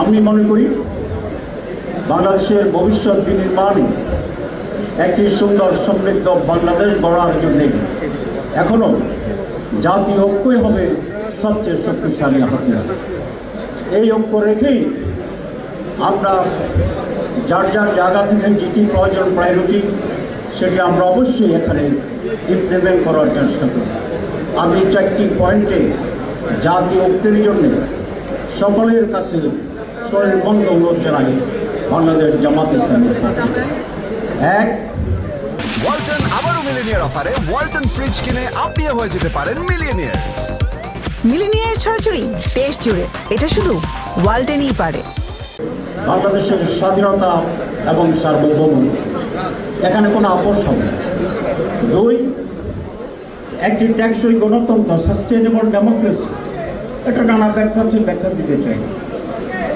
আমি মনে করি বাংলাদেশের ভবিষ্যৎ বিনির্মাণে একটি সুন্দর সমৃদ্ধ বাংলাদেশ গড়ার জন্যে এখনও জাতীয় ঐক্যই হবে সবচেয়ে শক্তিশালী হাতিয়ার। এই ঐক্য রেখেই আমরা যার যার জায়গা থেকে যেটি প্রয়োজন প্রায়োরিটি সেটি আমরা অবশ্যই এখানে ইমপ্লিমেন্ট করার চেষ্টা করি। আমি 4টি পয়েন্টে জাতীয় ঐক্যের জন্য সকলের কাছে শরীরবন্ধ অনুরোধ জানাই বাংলাদেশ জামাত ইসলামের পক্ষে। এক, ওয়ালটন আবারও মিলিনিয়ার অফারে ওয়ালটন ফ্রিজ কিনে আপনিও হয়ে যেতে পারেন মিলিয়নিয়ার। মিলিনিয়ার ছড়াছড়ি দেশ জুড়ে, এটা শুধু ওয়ালটেনই পারে। বাংলাদেশের স্বাধীনতা এবং সার্বভৌমত্ব এখানে কোনো আপোষ হবে না। 2, একটি টেকসই গণতন্ত্র সাস্টেনেবল ডেমোক্রেসি, এটা নানা ব্যাখ্যা আছে, ব্যাখ্যা দিতে চাই।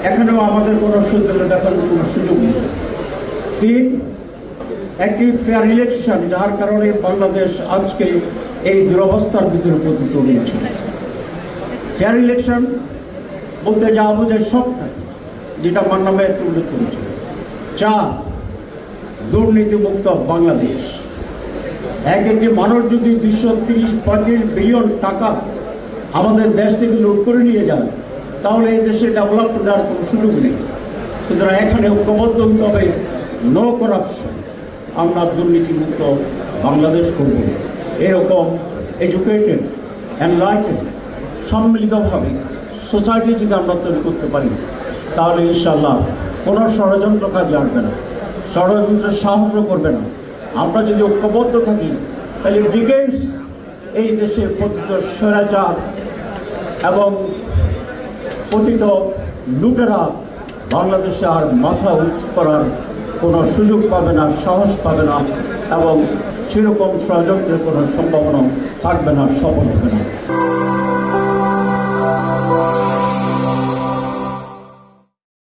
এখানেও আমাদের কোনো সুযোগ দেখার কোনো সুযোগ নেই। 3, একটি ফেয়ার ইলেকশন, যার কারণে বাংলাদেশ আজকে এই দুরবস্থার ভিতরে পতিত হয়েছে। ফেয়ার ইলেকশন বলতে যা বোঝায় সবটা, যেটা মান্নাভাই একটু উল্লেখ করেছে। 4, দুর্নীতিমুক্ত বাংলাদেশ। একটি মানুষ যদি 230-35 বিলিয়ন টাকা আমাদের দেশ থেকে লুট করে নিয়ে যায়, তাহলে এই দেশে ডেভেলপমেন্ট আর কোনো সুযোগ নেই। সুতরাং এখানে ঐক্যবদ্ধ হতে হবে, নো করাপশন, আমরা দুর্নীতিমুক্ত বাংলাদেশ করব। এরকম এডুকেটেড এনলাইটেড সম্মিলিতভাবে সোসাইটি যদি আমরা তৈরি করতে পারি, তাহলে ইনশাল্লাহ কোনো ষড়যন্ত্র কাজে আসবে না, ষড়যন্ত্রের সাহসও করবে না। আমরা যদি ঐক্যবদ্ধ থাকি, তাহলে ডিকেডস এই দেশে পতিত স্বৈরাচার এবং পতিত লুটেরা বাংলাদেশে আর মাথা উঁচু করার কোনো সুযোগ পাবে না, সাহস পাবে না, এবং সেরকম ষড়যন্ত্রের কোনো সম্ভাবনা থাকবে না, সফল হবে না।